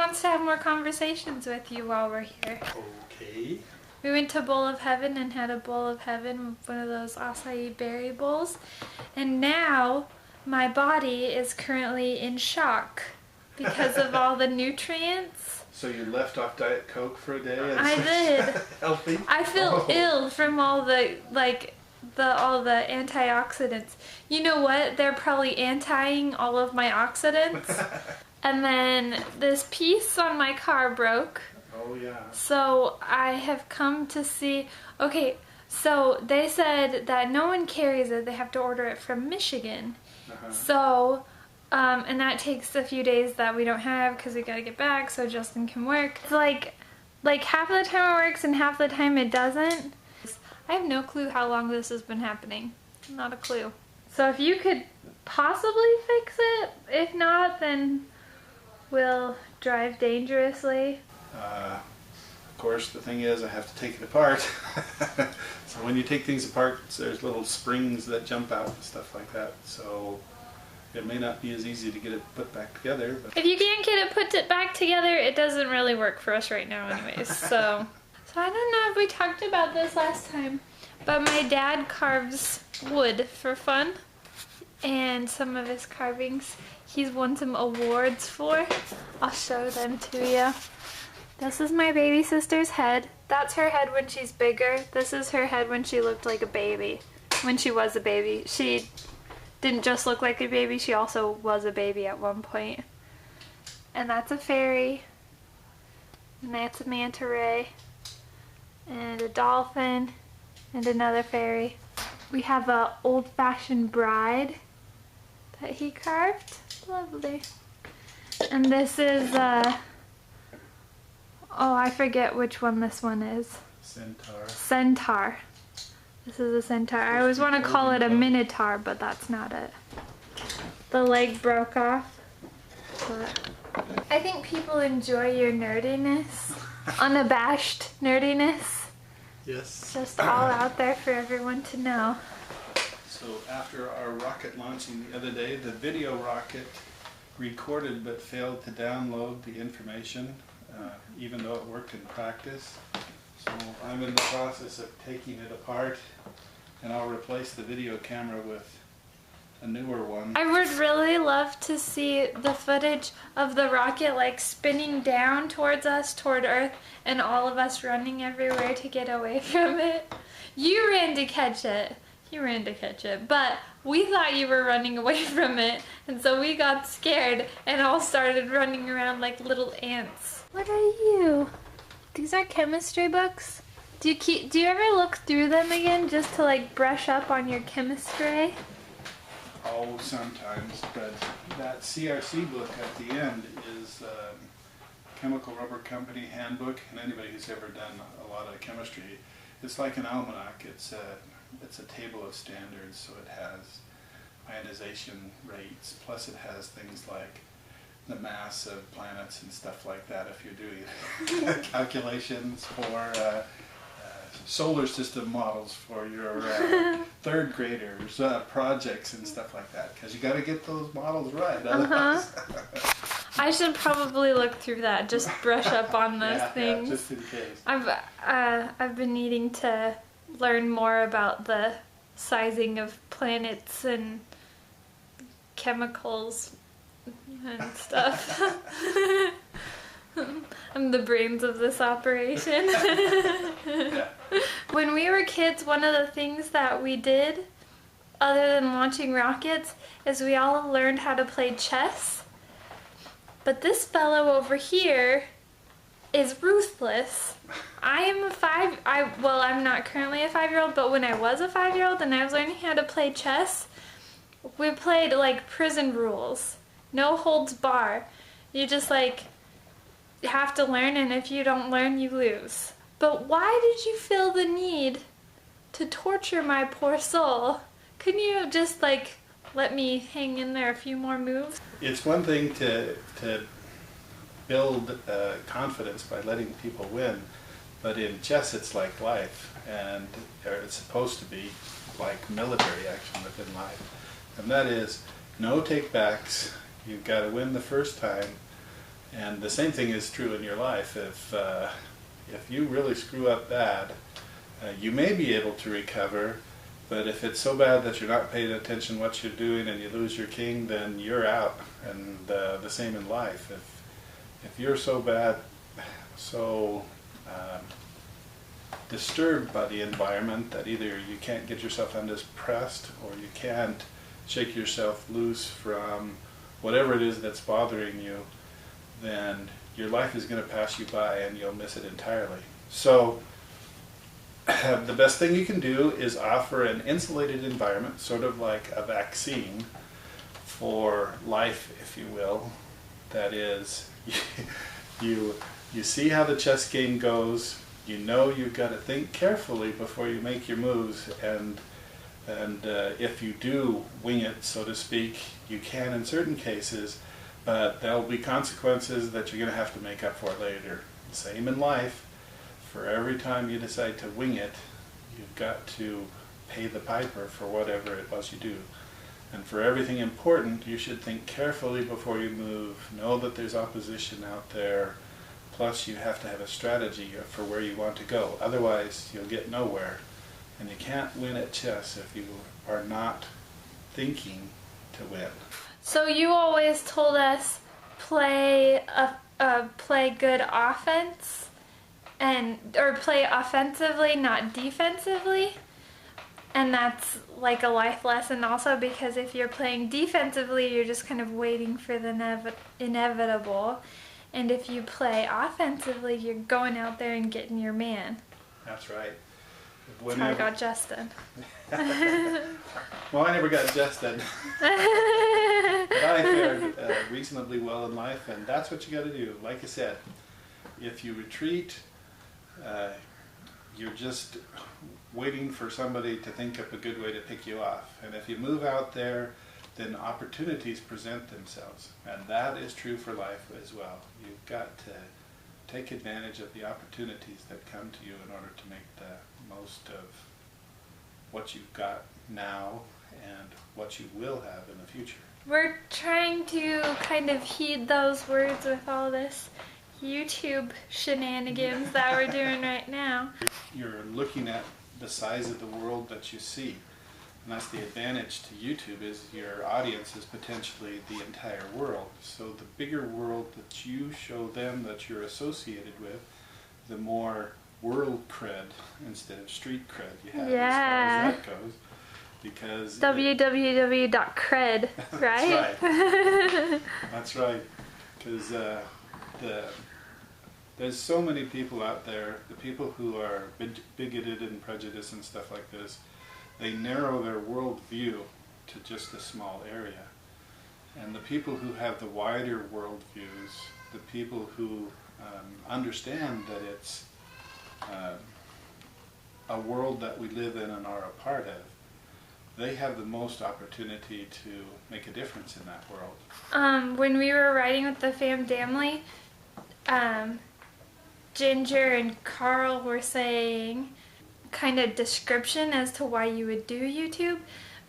wants to have more conversations with you while we're here. Okay. We went to Bowl of Heaven and had a Bowl of Heaven, one of those acai berry bowls. And now my body is currently in shock because of all the nutrients. So you left off Diet Coke for a day? And I did. Healthy? I feel ill from all the, all the antioxidants. You know what? They're probably antiing all of my oxidants. And then this piece on my car broke. Oh yeah. So I have come to see, okay, so they said that no one carries it, they have to order it from Michigan. So, and that takes a few days that we don't have because we gotta get back so Justin can work. It's like half the time it works and half the time it doesn't. I have no clue how long this has been happening. Not a clue. So if you could possibly fix it, if not, then we'll drive dangerously. Of course, the thing is I have to take it apart. So when you take things apart, there's little springs that jump out and stuff like that. So it may not be as easy to get it put back together. But if you can't get it put back together, it doesn't really work for us right now anyways. So I don't know if we talked about this last time, but my dad carves wood for fun. And some of his carvings he's won some awards for. I'll show them to you. This is my baby sister's head. That's her head when she's bigger. This is her head when she looked like a baby. When she was a baby. She didn't just look like a baby, she also was a baby at one point. And that's a fairy. And that's a manta ray. And a dolphin. And another fairy. We have a old-fashioned bride that he carved. Lovely. And this is oh, I forget which one this one is. Centaur. Centaur. This is a centaur. I always want to call it a minotaur, but that's not it. The leg broke off. But I think people enjoy your nerdiness. Unabashed nerdiness. Yes. Just all out there for everyone to know. So after our rocket launching the other day, the video rocket recorded but failed to download the information, even though it worked in practice. So I'm in the process of taking it apart, and I'll replace the video camera with a newer one. I would really love to see the footage of the rocket like spinning down towards us, toward Earth, and all of us running everywhere to get away from it. You ran to catch it. You ran to catch it, but we thought you were running away from it, and so we got scared and all started running around like little ants. What are you? These are chemistry books? Do you ever look through them again just to like brush up on your chemistry? Oh, sometimes, but that CRC book at the end is Chemical Rubber Company Handbook, and anybody who's ever done a lot of chemistry, it's like an almanac. It's a table of standards, so it has ionization rates, plus it has things like the mass of planets and stuff like that if you're doing calculations for solar system models for your third graders, projects and stuff like that, because you got to get those models right. Otherwise I should probably look through that, just brush up on those things. Yeah, just in case. I've been needing to learn more about the sizing of planets and chemicals and stuff. I'm the brains of this operation. When we were kids, one of the things that we did, other than launching rockets, is we all learned how to play chess. But this fellow over here is ruthless. I'm not currently a 5-year-old, but when I was a 5-year-old and I was learning how to play chess, we played like prison rules. No holds bar. You just like have to learn, and if you don't learn, you lose. But why did you feel the need to torture my poor soul? Couldn't you just like let me hang in there a few more moves? It's one thing to build confidence by letting people win, but in chess it's like life, and it's supposed to be like military action within life, and that is no take-backs. You've got to win the first time, And the same thing is true in your life. If you really screw up bad, you may be able to recover, but if it's so bad that you're not paying attention to what you're doing and you lose your king, then you're out. And the same in life. If you're so bad, so disturbed by the environment that either you can't get yourself undimpressed or you can't shake yourself loose from whatever it is that's bothering you, then your life is going to pass you by and you'll miss it entirely. So the best thing you can do is offer an insulated environment, sort of like a vaccine for life, if you will. That is, you see how the chess game goes. You know you've got to think carefully before you make your moves, and if you do wing it, so to speak, you can in certain cases, but there'll be consequences that you're going to have to make up for later. Same in life. For every time you decide to wing it, you've got to pay the piper for whatever it was you do. And for everything important, you should think carefully before you move. Know that there's opposition out there. Plus, you have to have a strategy for where you want to go. Otherwise, you'll get nowhere. And you can't win at chess if you are not thinking to win. So you always told us play good offense, or play offensively, not defensively. And that's like a life lesson also, because if you're playing defensively, you're just kind of waiting for the inevitable. And if you play offensively, you're going out there and getting your man. That's right. That's how I got Justin. Well, I never got Justin. But I fared reasonably well in life, and that's what you got to do. Like I said, if you retreat, you're just waiting for somebody to think up a good way to pick you off. And if you move out there, then opportunities present themselves. And that is true for life as well. You've got to take advantage of the opportunities that come to you in order to make the most of what you've got now and what you will have in the future. We're trying to kind of heed those words with all this YouTube shenanigans that we're doing right now. You're looking at the size of the world that you see. And that's the advantage to YouTube, is your audience is potentially the entire world. So the bigger world that you show them that you're associated with, the more world cred instead of street cred you have, as far as that goes. Because www.cred, right? That's right. That's right. Because there's so many people out there, the people who are bigoted and prejudiced and stuff like this, they narrow their worldview to just a small area. And the people who have the wider worldviews, the people who understand that it's a world that we live in and are a part of, they have the most opportunity to make a difference in that world. When we were riding with the family, Ginger and Carl were saying kind of description as to why you would do YouTube,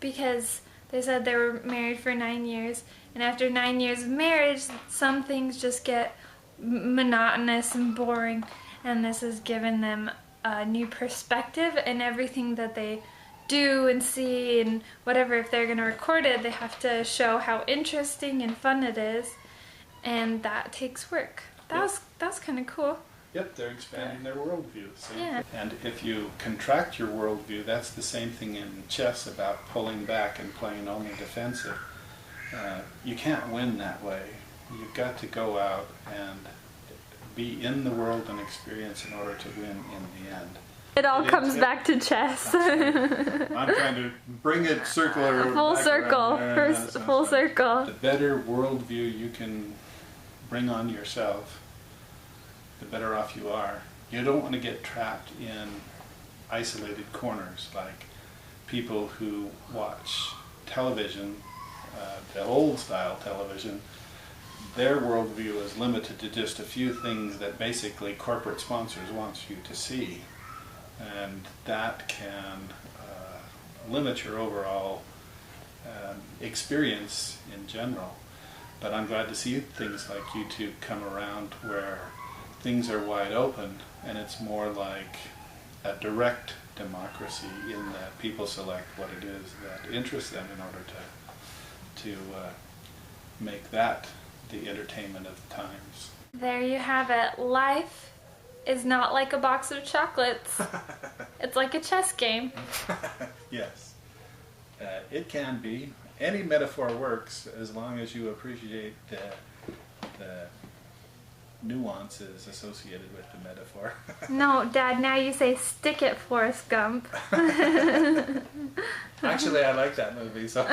because they said they were married for 9 years, and after 9 years of marriage, some things just get monotonous and boring, and this has given them a new perspective in everything that they do and see and whatever. If they're going to record it, they have to show how interesting and fun it is, and that takes work. That was kind of cool. Yep, they're expanding their worldview. Yeah. And if you contract your worldview, that's the same thing in chess about pulling back and playing only defensive. You can't win that way. You've got to go out and be in the world and experience in order to win in the end. It all comes back to chess. Right. I'm trying to bring it circular. Full circle. Full circle. The better worldview you can bring on yourself, the better off you are. You don't want to get trapped in isolated corners like people who watch television, the old style television. Their worldview is limited to just a few things that basically corporate sponsors want you to see, and that can limit your overall experience in general. But I'm glad to see things like YouTube come around where things are wide open, and it's more like a direct democracy in that people select what it is that interests them in order to make that the entertainment of the times. There you have it. Life is not like a box of chocolates. It's like a chess game. Yes, it can be. Any metaphor works as long as you appreciate the nuances associated with the metaphor. No, Dad, now you say stick it, Forrest Gump. Actually, I like that movie, so.